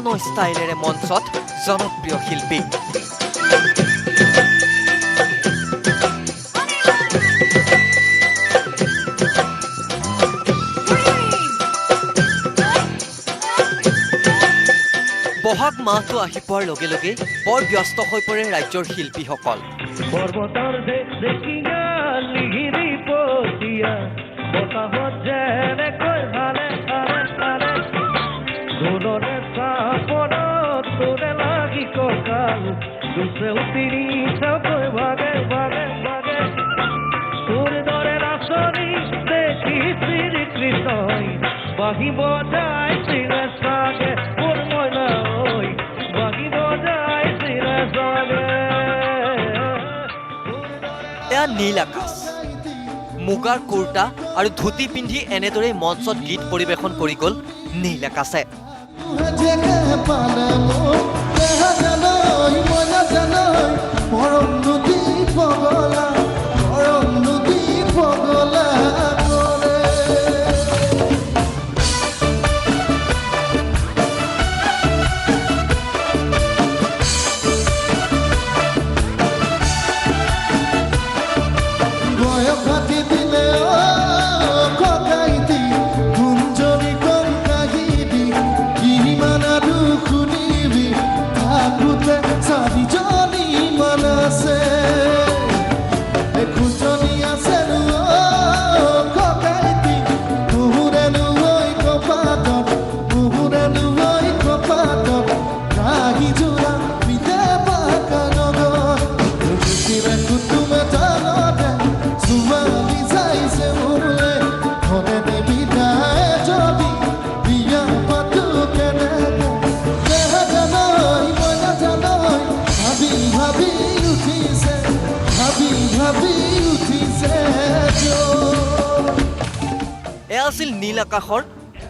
ন ষ্টাইলেৰে মঞ্চত জনপ্ৰিয় শিল্পী বহাগ মাহটো আহি পোৱাৰ লগে লগে বৰ ব্যস্ত হৈ পৰে ৰাজ্যৰ শিল্পীসকল পৰ্বতৰ দেখিয়া লিগিৰি পতিয়া বতাহত যেনেকৈ ভালে ভালে ভালে ঢোলৰে চাপৰত তোৰে লাগি কঁকাল দুচেও তিনিটাকৈ ভাগে ভাগে ভাগে তোৰ দৰে নাচনি দেখি শ্ৰীকৃষ্ণই বাঢ়িব যায় চিৰে চাগে মোৰ মইনা ঐ বাঢ়িব যায় চিৰে চাগে এয়া নীল আকাশ মুগাৰ কুৰ্তা আৰু ধুতি পিন্ধি এনেদৰে মঞ্চত গীত পৰিৱেশন কৰি গ'ল নীল আকাশে এয়া আছিল নীল আকাশৰ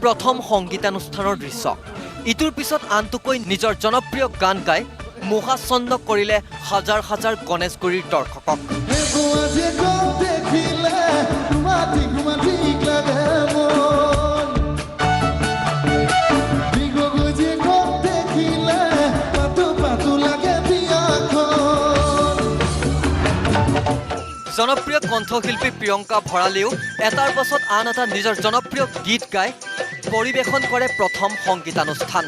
প্ৰথম সংগীতানুষ্ঠানৰ দৃশ্য ইটোৰ পিছত আনটোকৈ নিজৰ জনপ্ৰিয় গান গাই মোহাচ্ছন্ন কৰিলে হাজাৰ হাজাৰ গণেশগুৰিৰ দৰ্শকক জনপ্ৰিয় কণ্ঠশিল্পী প্ৰিয়ংকা ভৰালীয়েও এটাৰ পাছত আন এটা নিজৰ জনপ্ৰিয় গীত গাই পৰিৱেশন কৰে প্ৰথম সংগীতানুষ্ঠান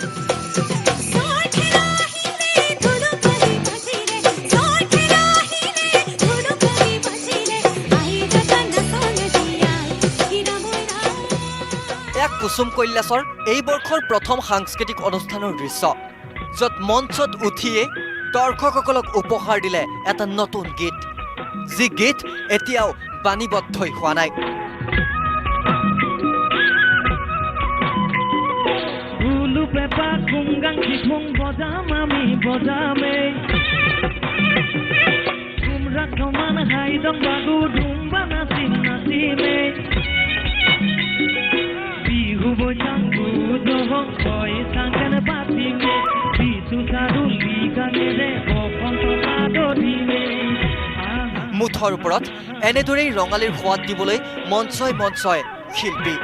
এয়া কুসুম কৈলাশৰ এই বৰ্ষৰ প্ৰথম সাংস্কৃতিক অনুষ্ঠানৰ দৃশ্য য'ত মঞ্চত উঠিয়ে দৰ্শকসকলক উপহাৰ দিলে এটা নতুন গীত যি গীত এতিয়াও বাণীবদ্ধই হোৱা নাই মুঠৰ ওপৰত এনেদৰেই ৰঙালীৰ সোৱাদ দিবলৈ মঞ্চই মঞ্চই শিল্পী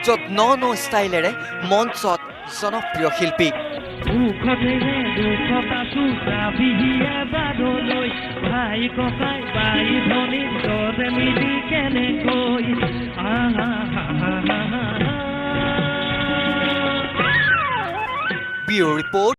য'ত ন ন ষ্টাইলেৰে মঞ্চত জনপ্ৰিয় শিল্পী ব্যুৰো ৰিপৰ্ট